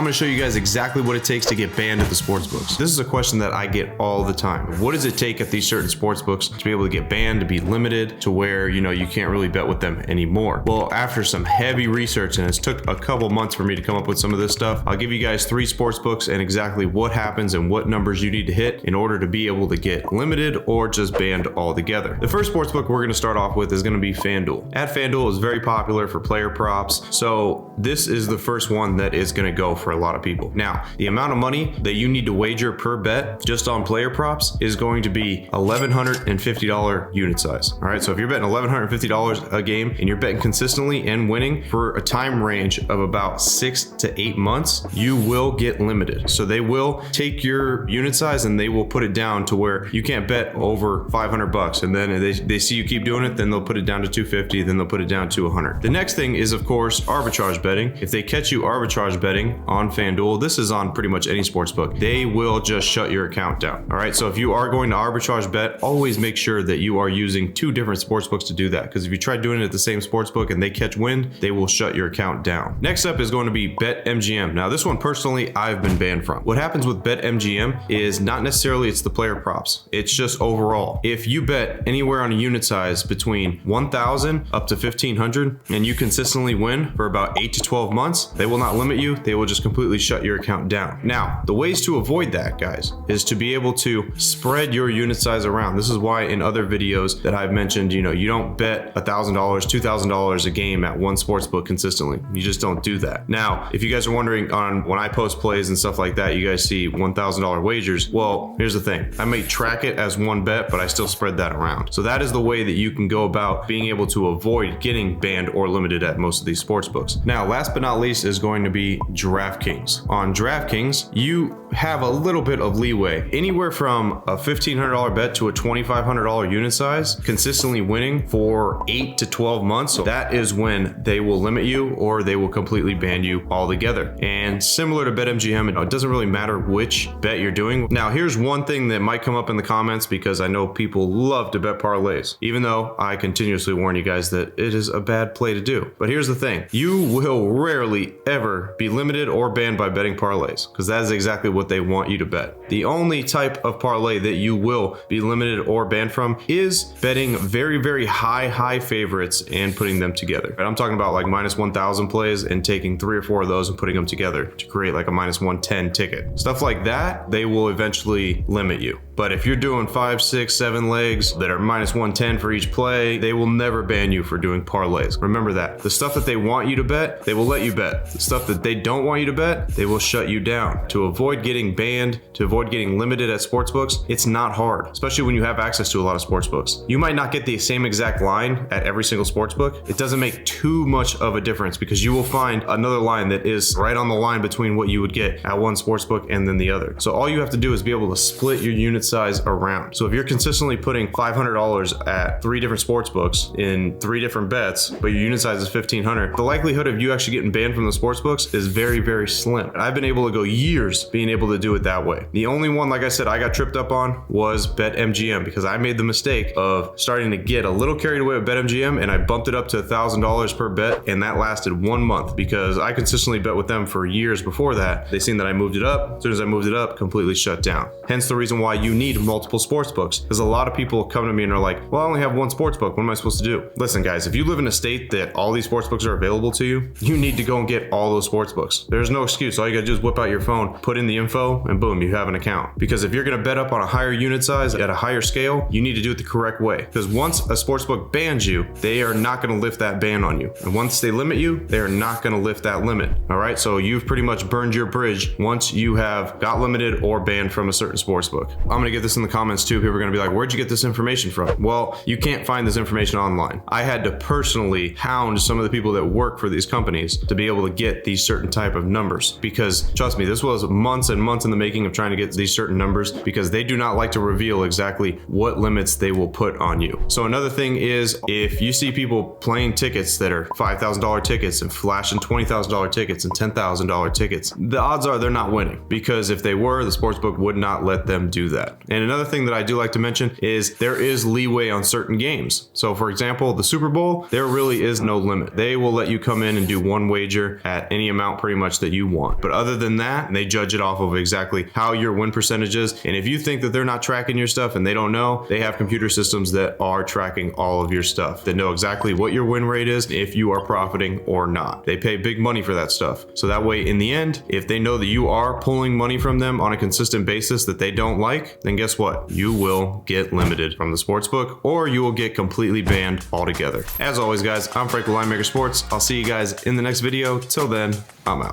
I'm gonna show you guys exactly what it takes to get banned at the sports books. This is a question that I get all the time. What does it take at these certain sports books to be able to get banned, to be limited to where, you know, you can't really bet with them anymore? Well, after some heavy research, and it's took a couple months for me to come up with some of this stuff, I'll give you guys 3 sports books and exactly what happens and what numbers you need to hit in order to be able to get limited or just banned altogether. The first sports book we're gonna start off with is gonna be FanDuel. At FanDuel is very popular for player props, so this is the first one that is gonna go for a lot of people. Now, the amount of money that you need to wager per bet just on player props is going to be $1,150 unit size. All right, so if you're betting $1,150 a game and you're betting consistently and winning for a time range of about 6 to 8 months, you will get limited. So they will take your unit size and they will put it down to where you can't bet over 500 bucks. And then they see you keep doing it, then they'll put it down to 250, then they'll put it down to 100. The next thing is, of course, arbitrage betting. If they catch you arbitrage betting on FanDuel, this is on pretty much any sports book, they will just shut your account down. All right, so if you are going to arbitrage bet, always make sure that you are using 2 different sports books to do that, because if you try doing it at the same sports book and they catch wind, they will shut your account down. Next up is going to be BetMGM. Now this one personally I've been banned from. What happens with BetMGM is not necessarily it's the player props, it's just overall. If you bet anywhere on a unit size between 1,000 up to 1,500 and you consistently win for about 8 to 12 months, they will not limit you, they will just completely shut your account down. Now, the ways to avoid that, guys, is to be able to spread your unit size around. This is why in other videos that I've mentioned, you know, you don't bet $1,000, $2,000 a game at one sports book consistently. You just don't do that. Now, if you guys are wondering on when I post plays and stuff like that, you guys see $1,000 wagers. Well, here's the thing. I may track it as one bet, but I still spread that around. So that is the way that you can go about being able to avoid getting banned or limited at most of these sports books. Now, last but not least is going to be DraftKings. On DraftKings, you have a little bit of leeway. Anywhere from a $1,500 bet to a $2,500 unit size, consistently winning for 8 to 12 months. So that is when they will limit you or they will completely ban you altogether. And similar to BetMGM, it doesn't really matter which bet you're doing. Now, here's one thing that might come up in the comments, because I know people love to bet parlays, even though I continuously warn you guys that it is a bad play to do. But here's the thing. You will rarely ever be limited or banned by betting parlays, because that is exactly what they want you to bet. The only type of parlay that you will be limited or banned from is betting very, very high favorites and putting them together. And I'm talking about like minus 1,000 plays and taking 3 or 4 of those and putting them together to create like a minus 110 ticket. Stuff like that, they will eventually limit you. But if you're doing 5, 6, 7 legs that are minus 110 for each play, they will never ban you for doing parlays. Remember that. The stuff that they want you to bet, they will let you bet. The stuff that they don't want you to bet, they will shut you down. To avoid getting banned, to avoid getting limited at sportsbooks, it's not hard, especially when you have access to a lot of sportsbooks. You might not get the same exact line at every single sportsbook. It doesn't make too much of a difference, because you will find another line that is right on the line between what you would get at one sportsbook and then the other. So all you have to do is be able to split your unit size around. So if you're consistently putting $500 at 3 different sports books in 3 different bets, but your unit size is 1,500, the likelihood of you actually getting banned from the sports books is very, very slim. I've been able to go years being able to do it that way. The only one, like I said, I got tripped up on was BetMGM, because I made the mistake of starting to get a little carried away with BetMGM, and I bumped it up to $1,000 per bet, and that lasted 1 month because I consistently bet with them for years before that. They seen that I moved it up. As soon as I moved it up, completely shut down. Hence the reason why you need multiple sports books, because a lot of people come to me and are like, well, I only have one sports book. What am I supposed to do? Listen, guys, if you live in a state that all these sports books are available to you, you need to go and get all those sports books. There's no excuse. All you gotta do is whip out your phone, put in the info, and boom, you have an account. Because if you're gonna bet up on a higher unit size at a higher scale, you need to do it the correct way. Because once a sportsbook bans you, they are not gonna lift that ban on you. And once they limit you, they are not gonna lift that limit. All right, so you've pretty much burned your bridge once you have got limited or banned from a certain sportsbook. I'm gonna get this in the comments too. People are gonna be like, where'd you get this information from? Well, you can't find this information online. I had to personally hound some of the people that work for these companies to be able to get these certain type of numbers, because trust me, this was months and months in the making of trying to get these certain numbers, because they do not like to reveal exactly what limits they will put on you. So another thing is, if you see people playing tickets that are $5,000 tickets and flashing $20,000 tickets and $10,000 tickets, the odds are they're not winning, because if they were, the sportsbook would not let them do that. that. And another thing that I do like to mention is there is leeway on certain games. So for example, the Super Bowl, there really is no limit. They will let you come in and do one wager at any amount pretty much that you want. But other than that, they judge it off of exactly how your win percentage is. And if you think that they're not tracking your stuff and they don't know, they have computer systems that are tracking all of your stuff, that know exactly what your win rate is, if you are profiting or not. They pay big money for that stuff. So that way, in the end, if they know that you are pulling money from them on a consistent basis that they don't like, then guess what? You will get limited from the sportsbook, or you will get completely banned altogether. As always, guys, I'm Frank with Linemaker Sports. I'll see you guys in the next video. Till then, I'm out.